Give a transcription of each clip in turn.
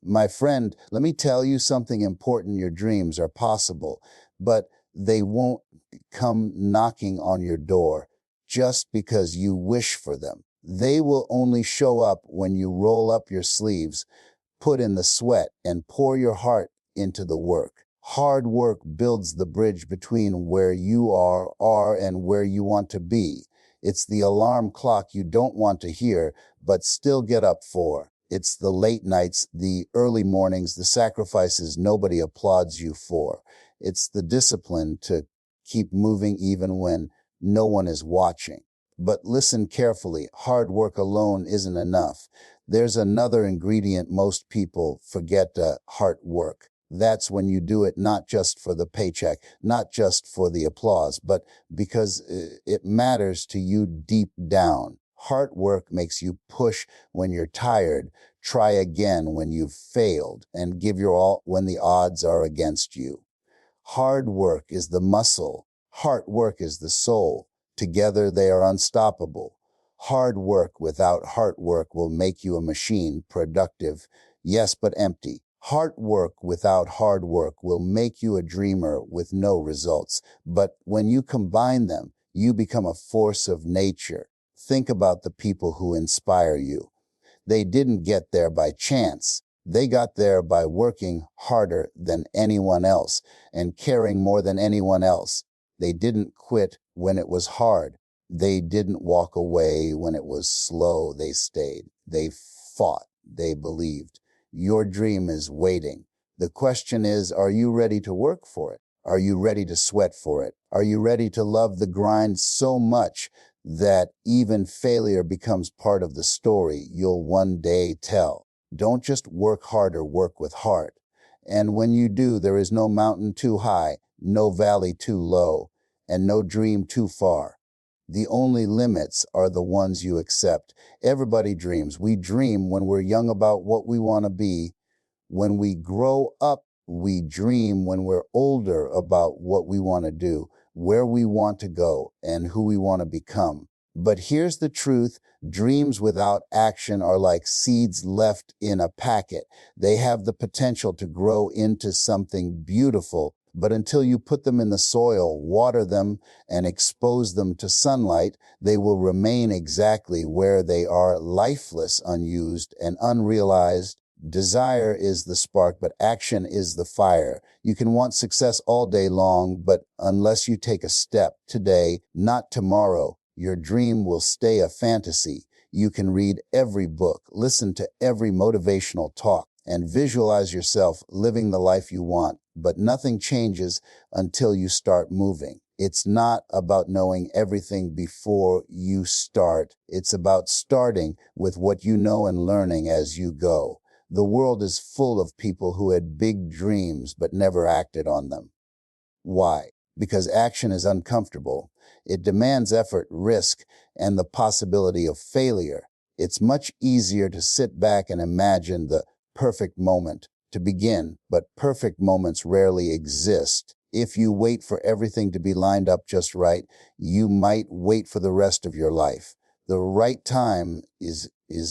My friend, let me tell you something important. Your dreams are possible, but they won't come knocking on your door just because you wish for them. They will only show up when you roll up your sleeves, put in the sweat, and pour your heart into the work. Hard work builds the bridge between where you are and where you want to be. It's the alarm clock you don't want to hear, but still get up for. It's the late nights, the early mornings, the sacrifices nobody applauds you for. It's the discipline to keep moving even when no one is watching. But listen carefully, hard work alone isn't enough. There's another ingredient most people forget: hard work. That's when you do it not just for the paycheck, not just for the applause, but because it matters to you deep down. Hard work makes you push when you're tired, try again when you've failed, and give your all when the odds are against you. Hard work is the muscle. Hard work is the soul. Together they are unstoppable. Hard work without hard work will make you a machine, productive, yes, but empty. Hard work without hard work will make you a dreamer with no results. But when you combine them, you become a force of nature. Think about the people who inspire you. They didn't get there by chance. They got there by working harder than anyone else and caring more than anyone else. They didn't quit when it was hard. They didn't walk away when it was slow. They stayed. They fought. They believed. Your dream is waiting. The question is, are you ready to work for it? Are you ready to sweat for it? Are you ready to love the grind so much that even failure becomes part of the story you'll one day tell? Don't just work harder, work with heart. And when you do, there is no mountain too high, no valley too low, and no dream too far. The only limits are the ones you accept. Everybody dreams. We dream when we're young about what we want to be. When we grow up, we dream when we're older about what we want to do, where we want to go, and who we want to become. But here's the truth. Dreams without action are like seeds left in a packet. They have the potential to grow into something beautiful, but until you put them in the soil, water them, and expose them to sunlight, they will remain exactly where they are, lifeless, unused, and unrealized. Desire is the spark, but action is the fire. You can want success all day long, but unless you take a step today, not tomorrow, your dream will stay a fantasy. You can read every book, listen to every motivational talk, and visualize yourself living the life you want, but nothing changes until you start moving. It's not about knowing everything before you start. It's about starting with what you know and learning as you go. The world is full of people who had big dreams but never acted on them. Why? Because action is uncomfortable. It demands effort, risk, and the possibility of failure. It's much easier to sit back and imagine the perfect moment to begin, but perfect moments rarely exist. If you wait for everything to be lined up just right, you might wait for the rest of your life. The right time is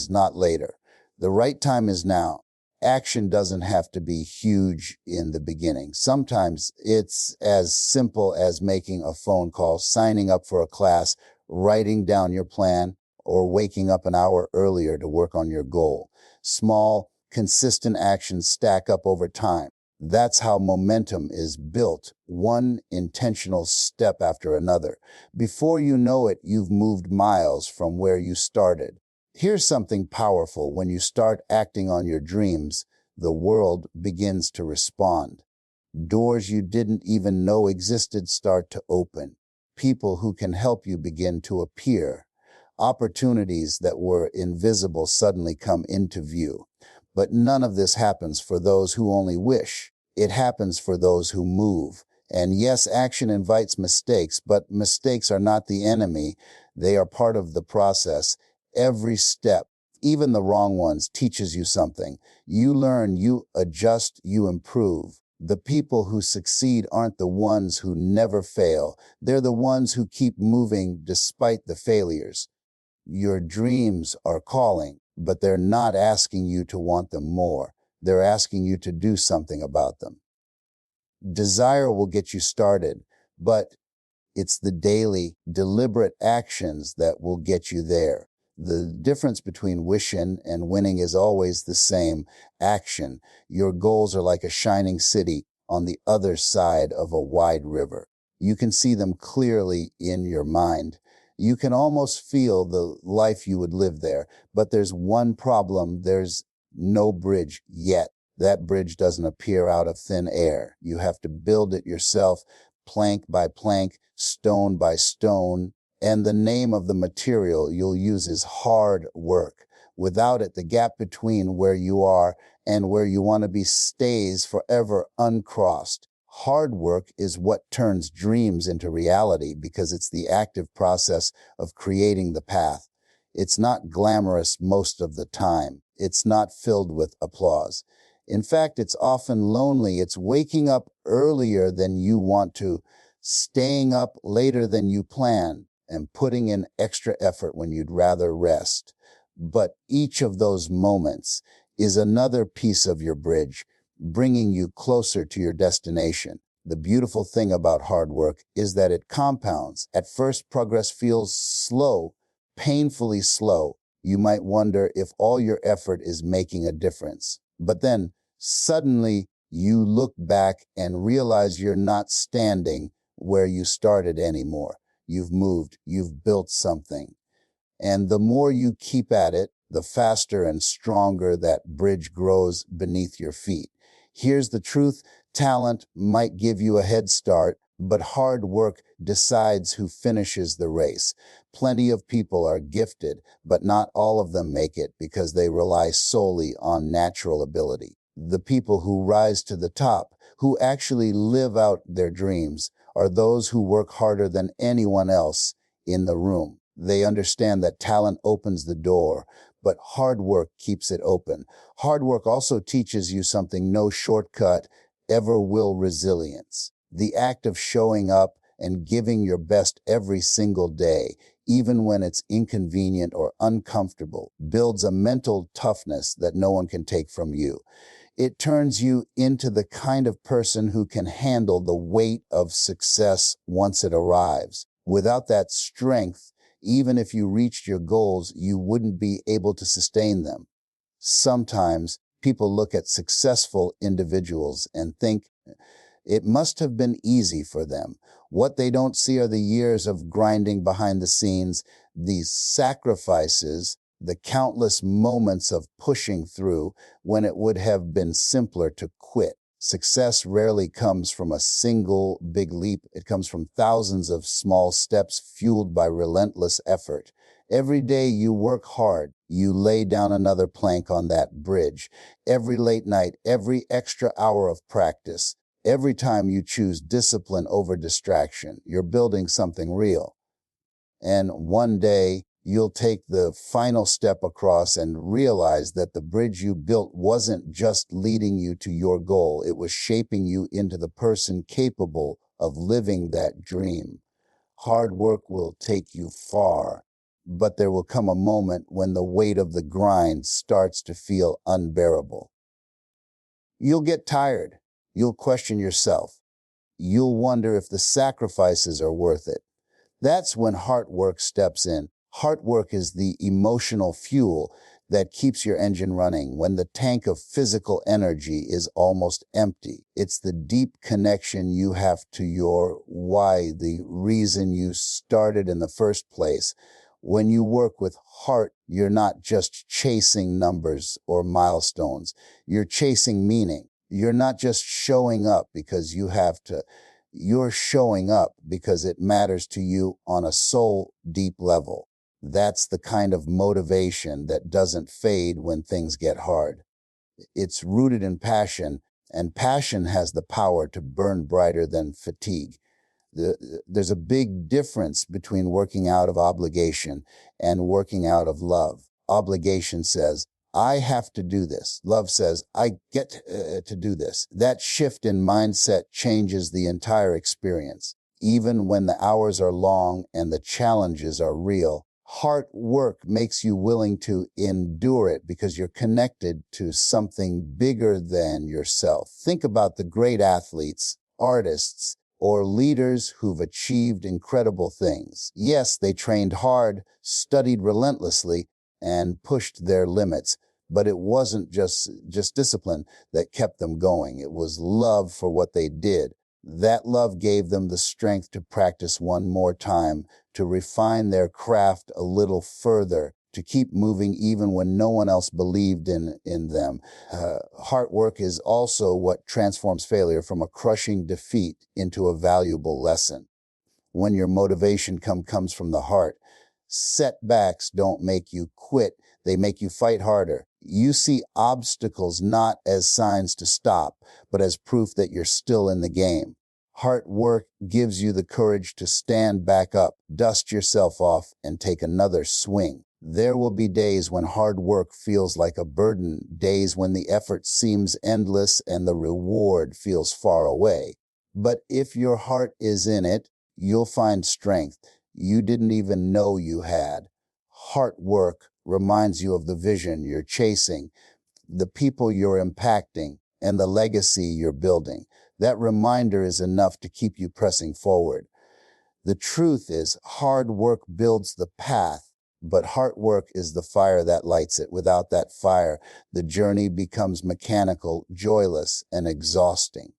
not later. The right time is now. Action doesn't have to be huge in the beginning. Sometimes it's as simple as making a phone call, signing up for a class, writing down your plan, or waking up an hour earlier to work on your goal. Small, consistent actions stack up over time. That's how momentum is built, one intentional step after another. Before you know it, you've moved miles from where you started. Here's something powerful. When you start acting on your dreams, the world begins to respond. Doors you didn't even know existed start to open. People who can help you begin to appear. Opportunities that were invisible suddenly come into view. But none of this happens for those who only wish. It happens for those who move. And yes, action invites mistakes, but mistakes are not the enemy. They are part of the process. Every step, even the wrong ones, teaches you something. You learn, you adjust, you improve. The people who succeed aren't the ones who never fail. They're the ones who keep moving despite the failures. Your dreams are calling, but they're not asking you to want them more. They're asking you to do something about them. Desire will get you started, but it's the daily, deliberate actions that will get you there. The difference between wishing and winning is always the same: action. Your goals are like a shining city on the other side of a wide river. You can see them clearly in your mind. You can almost feel the life you would live there, but there's one problem: there's no bridge yet. That bridge doesn't appear out of thin air. You have to build it yourself, plank by plank, stone by stone, and the name of the material you'll use is hard work. Without it, the gap between where you are and where you want to be stays forever uncrossed. Hard work is what turns dreams into reality because it's the active process of creating the path. It's not glamorous most of the time. It's not filled with applause. In fact, it's often lonely. It's waking up earlier than you want to, staying up later than you plan, and putting in extra effort when you'd rather rest. But each of those moments is another piece of your bridge, bringing you closer to your destination. The beautiful thing about hard work is that it compounds. At first, progress feels slow, painfully slow. You might wonder if all your effort is making a difference. But then, suddenly, you look back and realize you're not standing where you started anymore. You've moved, you've built something. And the more you keep at it, the faster and stronger that bridge grows beneath your feet. Here's the truth: talent might give you a head start, but hard work decides who finishes the race. Plenty of people are gifted, but not all of them make it because they rely solely on natural ability. The people who rise to the top, who actually live out their dreams, are those who work harder than anyone else in the room. They understand that talent opens the door, but hard work keeps it open. Hard work also teaches you something no shortcut ever will: resilience. The act of showing up and giving your best every single day, even when it's inconvenient or uncomfortable, builds a mental toughness that no one can take from you. It turns you into the kind of person who can handle the weight of success once it arrives. Without that strength, even if you reached your goals, you wouldn't be able to sustain them. Sometimes people look at successful individuals and think it must have been easy for them. What they don't see are the years of grinding behind the scenes, these sacrifices, the countless moments of pushing through when it would have been simpler to quit. Success rarely comes from a single big leap. It comes from thousands of small steps fueled by relentless effort. Every day you work hard, you lay down another plank on that bridge. Every late night, every extra hour of practice, every time you choose discipline over distraction, you're building something real. And one day, you'll take the final step across and realize that the bridge you built wasn't just leading you to your goal, it was shaping you into the person capable of living that dream. Hard work will take you far, but there will come a moment when the weight of the grind starts to feel unbearable. You'll get tired. You'll question yourself. You'll wonder if the sacrifices are worth it. That's when hard work steps in. Hard work is the emotional fuel that keeps your engine running when the tank of physical energy is almost empty. It's the deep connection you have to your why, the reason you started in the first place. When you work with heart, you're not just chasing numbers or milestones. You're chasing meaning. You're not just showing up because you have to. You're showing up because it matters to you on a soul deep level. That's the kind of motivation that doesn't fade when things get hard. It's rooted in passion, and passion has the power to burn brighter than fatigue. There's a big difference between working out of obligation and working out of love. Obligation says, I have to do this. Love says, I get to do this. That shift in mindset changes the entire experience. Even when the hours are long and the challenges are real, Hard work makes you willing to endure it because you're connected to something bigger than yourself. Think about the great athletes, artists, or leaders who've achieved incredible things. Yes, they trained hard, studied relentlessly, and pushed their limits. But it wasn't just discipline that kept them going. It was love for what they did. That love gave them the strength to practice one more time, to refine their craft a little further, to keep moving even when no one else believed in them. Hard work is also what transforms failure from a crushing defeat into a valuable lesson. When your motivation comes from the heart, setbacks don't make you quit, they make you fight harder. You see obstacles not as signs to stop, but as proof that you're still in the game. Hard work gives you the courage to stand back up, dust yourself off, and take another swing. There will be days when hard work feels like a burden, days when the effort seems endless and the reward feels far away. But if your heart is in it, you'll find strength you didn't even know you had. Hard work reminds you of the vision you're chasing, the people you're impacting, and the legacy you're building. That reminder is enough to keep you pressing forward. The truth is, hard work builds the path, but hard work is the fire that lights it. Without that fire, the journey becomes mechanical, joyless, and exhausting.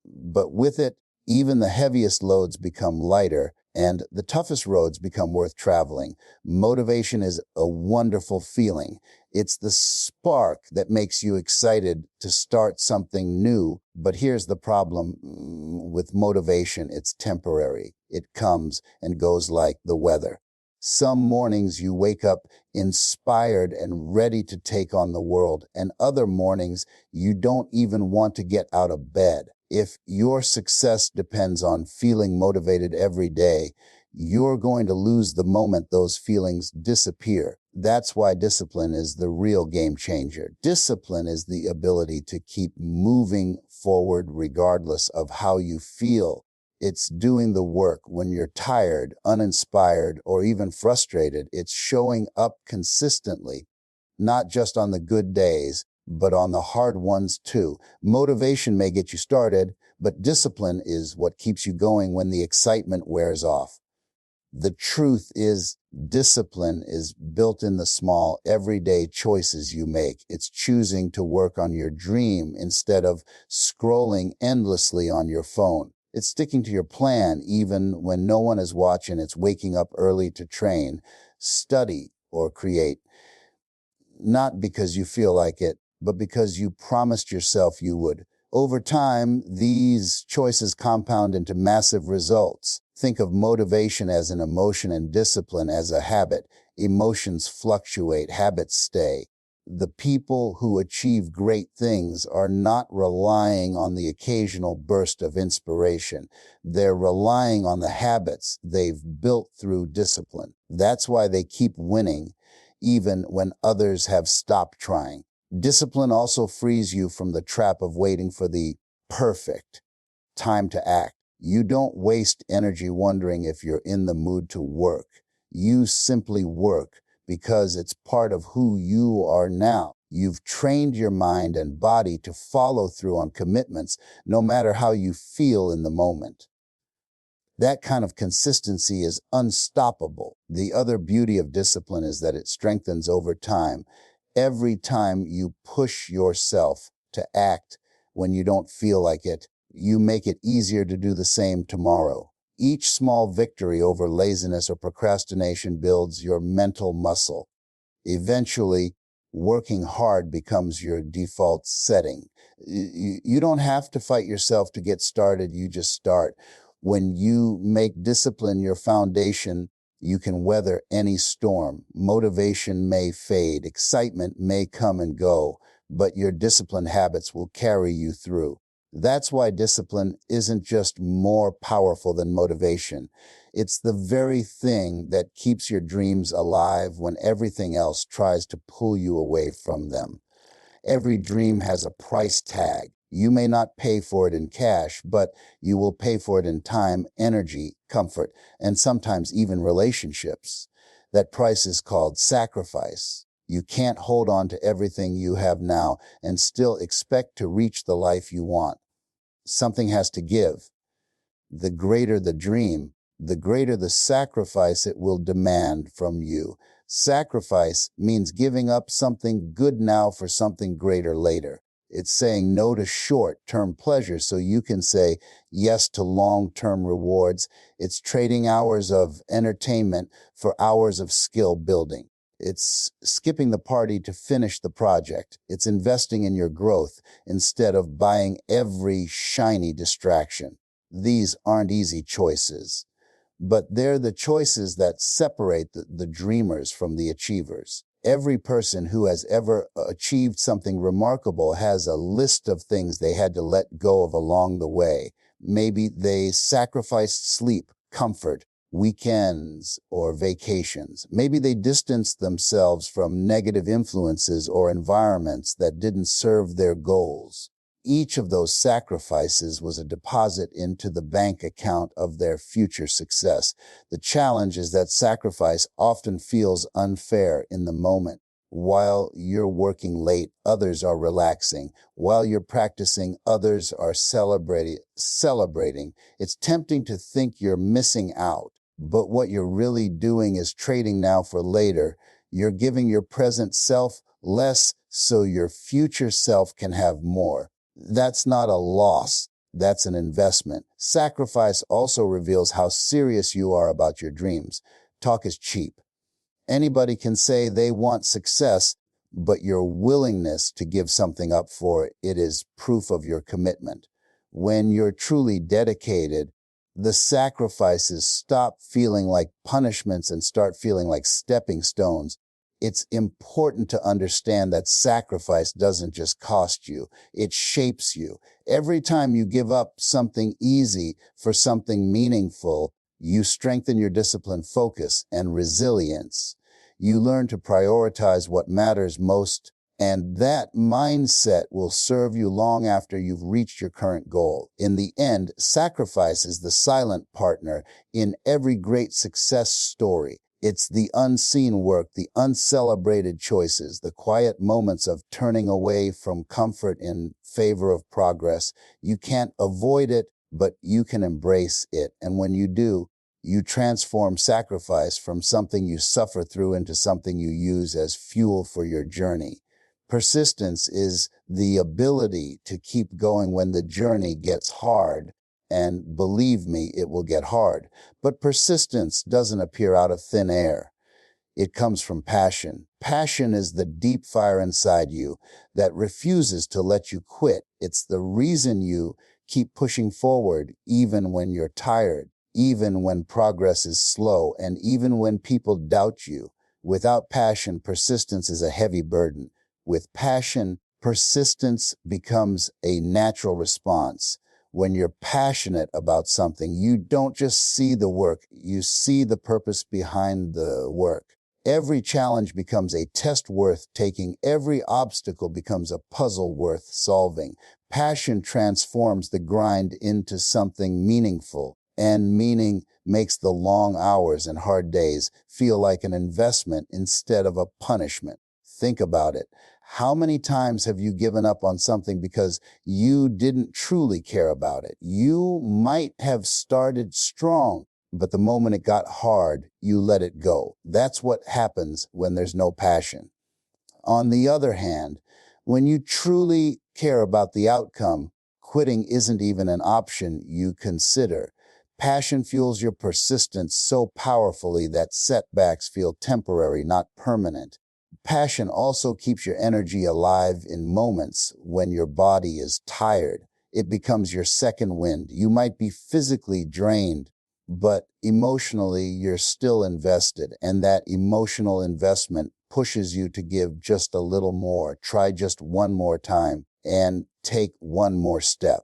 But with it, even the heaviest loads become lighter, and the toughest roads become worth traveling. Motivation is a wonderful feeling. It's the spark that makes you excited to start something new. But here's the problem with motivation. It's temporary. It comes and goes like the weather. Some mornings you wake up inspired and ready to take on the world, and other mornings you don't even want to get out of bed. If your success depends on feeling motivated every day, you're going to lose the moment those feelings disappear. That's why discipline is the real game changer. Discipline is the ability to keep moving forward regardless of how you feel. It's doing the work when you're tired, uninspired, or even frustrated. It's showing up consistently, not just on the good days, but on the hard ones too. Motivation may get you started, but discipline is what keeps you going when the excitement wears off. The truth is, discipline is built in the small, everyday choices you make. It's choosing to work on your dream instead of scrolling endlessly on your phone. It's sticking to your plan even when no one is watching. It's waking up early to train, study, or create. Not because you feel like it, but because you promised yourself you would. Over time, these choices compound into massive results. Think of motivation as an emotion and discipline as a habit. Emotions fluctuate, habits stay. The people who achieve great things are not relying on the occasional burst of inspiration. They're relying on the habits they've built through discipline. That's why they keep winning, even when others have stopped trying. Discipline also frees you from the trap of waiting for the perfect time to act. You don't waste energy wondering if you're in the mood to work. You simply work because it's part of who you are now. You've trained your mind and body to follow through on commitments, no matter how you feel in the moment. That kind of consistency is unstoppable. The other beauty of discipline is that it strengthens over time. Every time you push yourself to act when you don't feel like it, you make it easier to do the same tomorrow. Each small victory over laziness or procrastination builds your mental muscle. Eventually, working hard becomes your default setting. You don't have to fight yourself to get started, you just start. When you make discipline your foundation, you can weather any storm. Motivation may fade, excitement may come and go, but your disciplined habits will carry you through. That's why discipline isn't just more powerful than motivation. It's the very thing that keeps your dreams alive when everything else tries to pull you away from them. Every dream has a price tag. You may not pay for it in cash, but you will pay for it in time, energy, comfort, and sometimes even relationships. That price is called sacrifice. You can't hold on to everything you have now and still expect to reach the life you want. Something has to give. The greater the dream, the greater the sacrifice it will demand from you. Sacrifice means giving up something good now for something greater later. It's saying no to short-term pleasure so you can say yes to long-term rewards. It's trading hours of entertainment for hours of skill building. It's skipping the party to finish the project. It's investing in your growth instead of buying every shiny distraction. These aren't easy choices, but they're the choices that separate the dreamers from the achievers. Every person who has ever achieved something remarkable has a list of things they had to let go of along the way. Maybe they sacrificed sleep, comfort, weekends, or vacations. Maybe they distanced themselves from negative influences or environments that didn't serve their goals. Each of those sacrifices was a deposit into the bank account of their future success. The challenge is that sacrifice often feels unfair in the moment. While you're working late, others are relaxing. While you're practicing, others are celebrating. It's tempting to think you're missing out, but what you're really doing is trading now for later. You're giving your present self less so your future self can have more. That's not a loss. That's an investment. Sacrifice also reveals how serious you are about your dreams. Talk is cheap. Anybody can say they want success, but your willingness to give something up for it is proof of your commitment. When you're truly dedicated, the sacrifices stop feeling like punishments and start feeling like stepping stones. It's important to understand that sacrifice doesn't just cost you, it shapes you. Every time you give up something easy for something meaningful, you strengthen your discipline, focus, and resilience. You learn to prioritize what matters most, and that mindset will serve you long after you've reached your current goal. In the end, sacrifice is the silent partner in every great success story. It's the unseen work, the uncelebrated choices, the quiet moments of turning away from comfort in favor of progress. You can't avoid it, but you can embrace it. And when you do, you transform sacrifice from something you suffer through into something you use as fuel for your journey. Persistence is the ability to keep going when the journey gets hard. And believe me, it will get hard. But persistence doesn't appear out of thin air. It comes from passion. Passion is the deep fire inside you that refuses to let you quit. It's the reason you keep pushing forward even when you're tired, even when progress is slow, and even when people doubt you. Without passion, persistence is a heavy burden. With passion, persistence becomes a natural response. When you're passionate about something, you don't just see the work, you see the purpose behind the work. Every challenge becomes a test worth taking. Every obstacle becomes a puzzle worth solving. Passion transforms the grind into something meaningful, and meaning makes the long hours and hard days feel like an investment instead of a punishment. Think about it. How many times have you given up on something because you didn't truly care about it? You might have started strong, but the moment it got hard, you let it go. That's what happens when there's no passion. On the other hand, when you truly care about the outcome, quitting isn't even an option you consider. Passion fuels your persistence so powerfully that setbacks feel temporary, not permanent. Passion also keeps your energy alive in moments when your body is tired. It becomes your second wind. You might be physically drained, but emotionally you're still invested, and that emotional investment pushes you to give just a little more, try just one more time, and take one more step.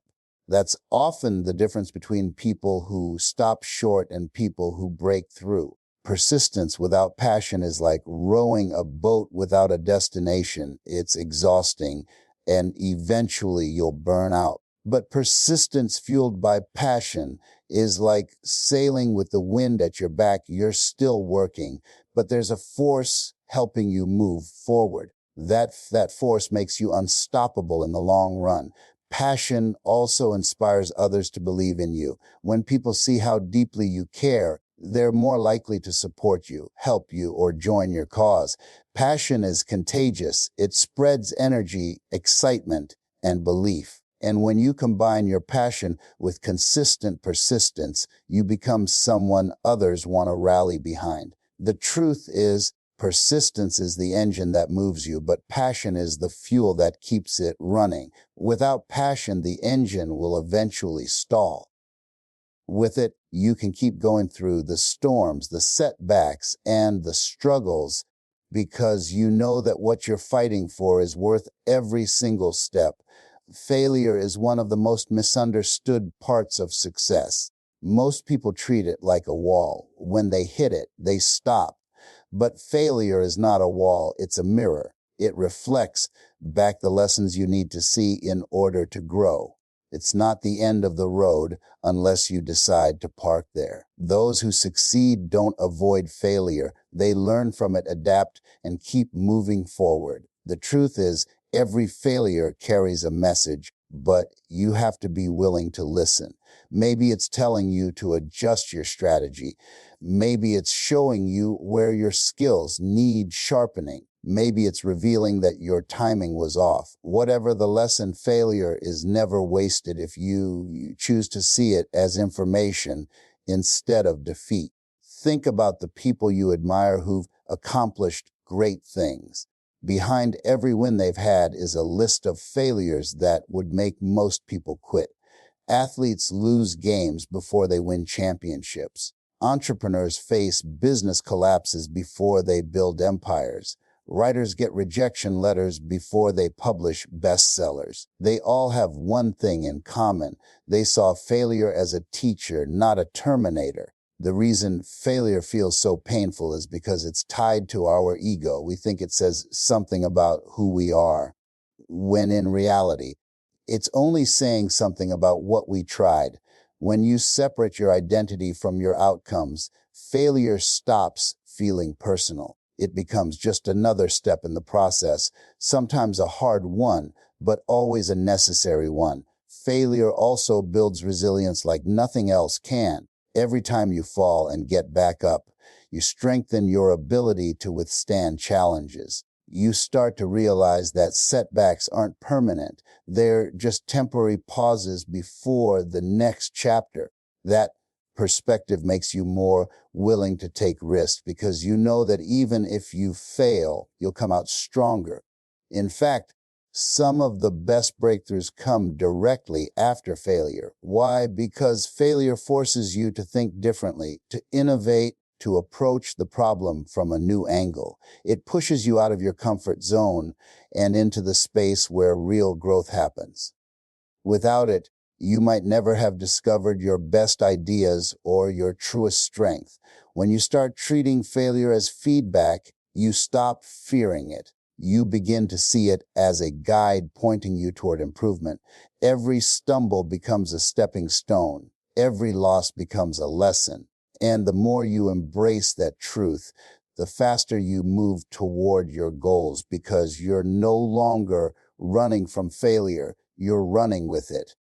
That's often the difference between people who stop short and people who break through. Persistence without passion is like rowing a boat without a destination. It's exhausting, and eventually you'll burn out. But persistence fueled by passion is like sailing with the wind at your back. You're still working, but there's a force helping you move forward. That force makes you unstoppable in the long run. Passion also inspires others to believe in you. When people see how deeply you care, they're more likely to support you, help you, or join your cause. Passion is contagious. It spreads energy, excitement, and belief. And when you combine your passion with consistent persistence, you become someone others want to rally behind. The truth is, persistence is the engine that moves you, but passion is the fuel that keeps it running. Without passion, the engine will eventually stall. With it, you can keep going through the storms, the setbacks, and the struggles because you know that what you're fighting for is worth every single step. Failure is one of the most misunderstood parts of success. Most people treat it like a wall. When they hit it, they stop. But failure is not a wall, it's a mirror. It reflects back the lessons you need to see in order to grow. It's not the end of the road unless you decide to park there. Those who succeed don't avoid failure. They learn from it, adapt, and keep moving forward. The truth is, every failure carries a message, but you have to be willing to listen. Maybe it's telling you to adjust your strategy. Maybe it's showing you where your skills need sharpening. Maybe it's revealing that your timing was off. Whatever the lesson, failure is never wasted if you choose to see it as information instead of defeat. Think about the people you admire who've accomplished great things. Behind every win they've had is a list of failures that would make most people quit. Athletes lose games before they win championships. Entrepreneurs face business collapses before they build empires. Writers get rejection letters before they publish bestsellers. They all have one thing in common. They saw failure as a teacher, not a terminator. The reason failure feels so painful is because it's tied to our ego. We think it says something about who we are, when in reality, it's only saying something about what we tried. When you separate your identity from your outcomes, failure stops feeling personal. It becomes just another step in the process, sometimes a hard one, but always a necessary one. Failure also builds resilience like nothing else can. Every time you fall and get back up, you strengthen your ability to withstand challenges. You start to realize that setbacks aren't permanent. They're just temporary pauses before the next chapter. That perspective makes you more willing to take risks because you know that even if you fail, you'll come out stronger. In fact, some of the best breakthroughs come directly after failure. Why? Because failure forces you to think differently, to innovate, to approach the problem from a new angle. It pushes you out of your comfort zone and into the space where real growth happens. Without it, you might never have discovered your best ideas or your truest strength. When you start treating failure as feedback, you stop fearing it. You begin to see it as a guide pointing you toward improvement. Every stumble becomes a stepping stone. Every loss becomes a lesson. And the more you embrace that truth, the faster you move toward your goals because you're no longer running from failure, you're running with it.